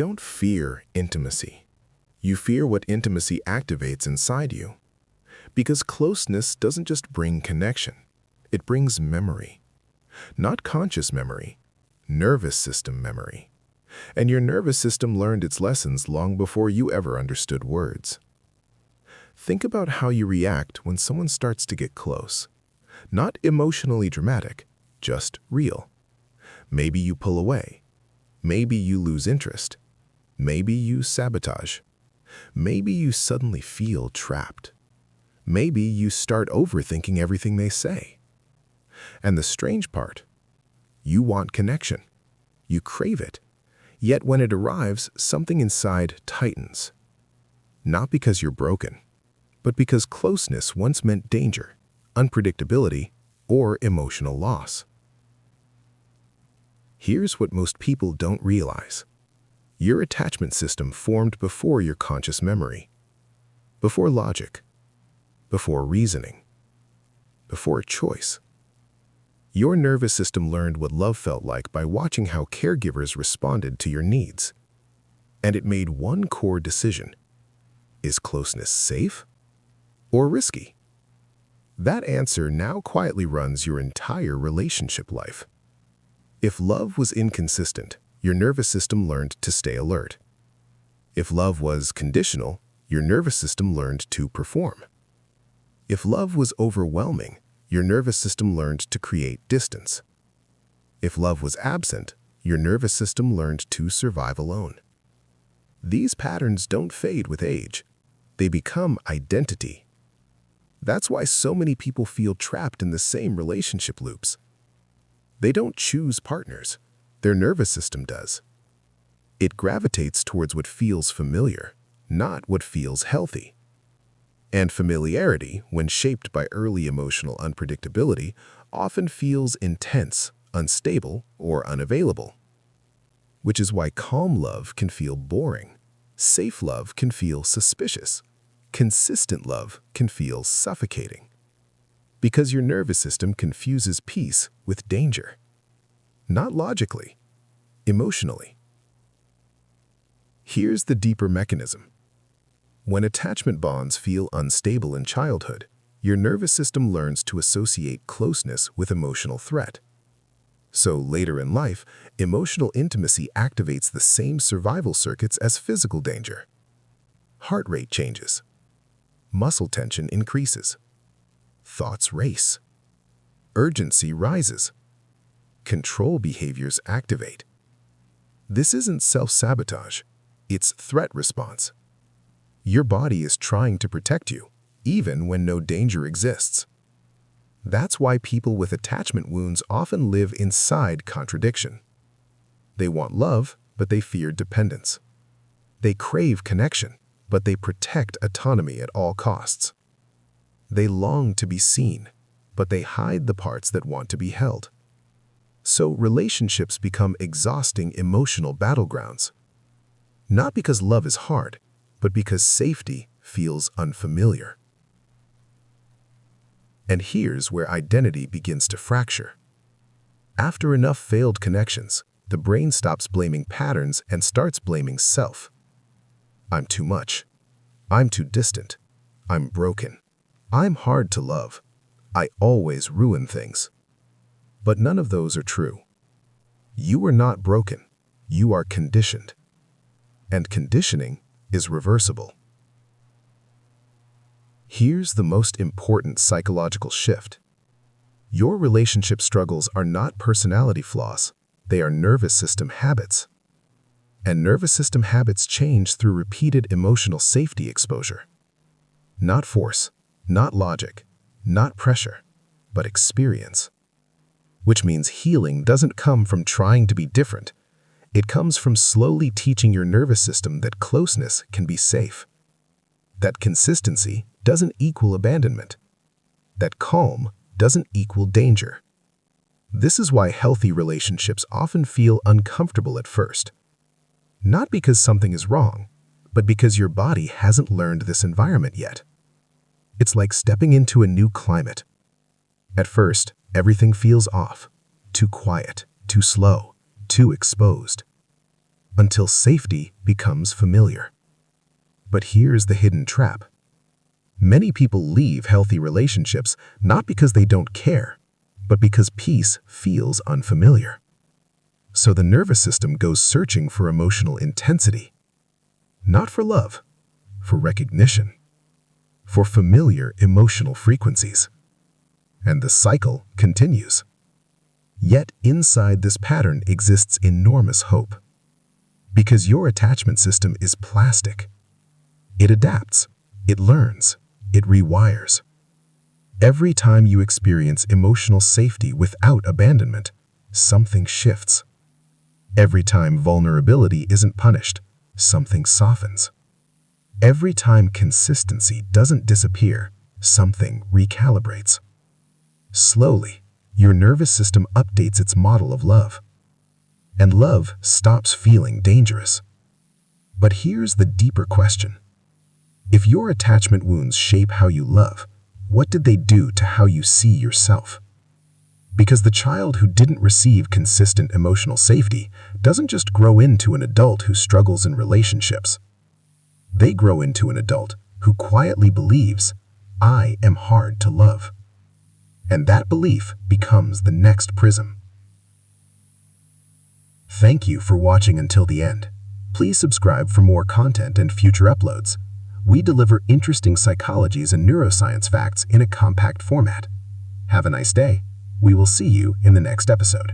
Don't fear intimacy. You fear what intimacy activates inside you. Because closeness doesn't just bring connection, it brings memory. Not conscious memory, nervous system memory. And your nervous system learned its lessons long before you ever understood words. Think about how you react when someone starts to get close. Not emotionally dramatic, just real. Maybe you pull away. Maybe you lose interest. Maybe you sabotage. Maybe you suddenly feel trapped. Maybe you start overthinking everything they say. And the strange part, you want connection. You crave it. Yet when it arrives, something inside tightens. Not because you're broken, but because closeness once meant danger, unpredictability, or emotional loss. Here's what most people don't realize. Your attachment system formed before your conscious memory, before logic, before reasoning, before choice. Your nervous system learned what love felt like by watching how caregivers responded to your needs. And it made one core decision. Is closeness safe or risky? That answer now quietly runs your entire relationship life. If love was inconsistent, your nervous system learned to stay alert. If love was conditional, your nervous system learned to perform. If love was overwhelming, your nervous system learned to create distance. If love was absent, your nervous system learned to survive alone. These patterns don't fade with age. They become identity. That's why so many people feel trapped in the same relationship loops. They don't choose partners. Their nervous system does. It gravitates towards what feels familiar, not what feels healthy. And familiarity, when shaped by early emotional unpredictability, often feels intense, unstable, or unavailable. Which is why calm love can feel boring, safe love can feel suspicious, consistent love can feel suffocating. Because your nervous system confuses peace with danger. Not logically, emotionally. Here's the deeper mechanism. When attachment bonds feel unstable in childhood, your nervous system learns to associate closeness with emotional threat. So later in life, emotional intimacy activates the same survival circuits as physical danger. Heart rate changes. Muscle tension increases. Thoughts race. Urgency rises. Control behaviors activate. This isn't self-sabotage, it's threat response. Your body is trying to protect you, even when no danger exists. That's why people with attachment wounds often live inside contradiction. They want love, but they fear dependence. They crave connection, but they protect autonomy at all costs. They long to be seen, but they hide the parts that want to be held. So relationships become exhausting emotional battlegrounds. Not because love is hard, but because safety feels unfamiliar. And here's where identity begins to fracture. After enough failed connections, the brain stops blaming patterns and starts blaming self. I'm too much. I'm too distant. I'm broken. I'm hard to love. I always ruin things. But none of those are true. You are not broken. You are conditioned. And conditioning is reversible. Here's the most important psychological shift. Your relationship struggles are not personality flaws. They are nervous system habits. And nervous system habits change through repeated emotional safety exposure. Not force, not logic, not pressure, but experience. Which means healing doesn't come from trying to be different. It comes from slowly teaching your nervous system that closeness can be safe. That consistency doesn't equal abandonment. That calm doesn't equal danger. This is why healthy relationships often feel uncomfortable at first. Not because something is wrong, but because your body hasn't learned this environment yet. It's like stepping into a new climate. At first, everything feels off, too quiet, too slow, too exposed. until safety becomes familiar. But here's the hidden trap. Many people leave healthy relationships not because they don't care, but because peace feels unfamiliar. So the nervous system goes searching for emotional intensity, not for love, for recognition, for familiar emotional frequencies. And the cycle continues. Yet inside this pattern exists enormous hope. Because your attachment system is plastic. It adapts, it learns, it rewires. Every time you experience emotional safety without abandonment, something shifts. Every time vulnerability isn't punished, something softens. Every time consistency doesn't disappear, something recalibrates. Slowly, your nervous system updates its model of love. And love stops feeling dangerous. But here's the deeper question. If your attachment wounds shape how you love, what did they do to how you see yourself? Because the child who didn't receive consistent emotional safety doesn't just grow into an adult who struggles in relationships. They grow into an adult who quietly believes, I am hard to love. And that belief becomes the next prism. Thank you for watching until the end. Please subscribe for more content and future uploads. We deliver interesting psychologies and neuroscience facts in a compact format. Have a nice day. We will see you in the next episode.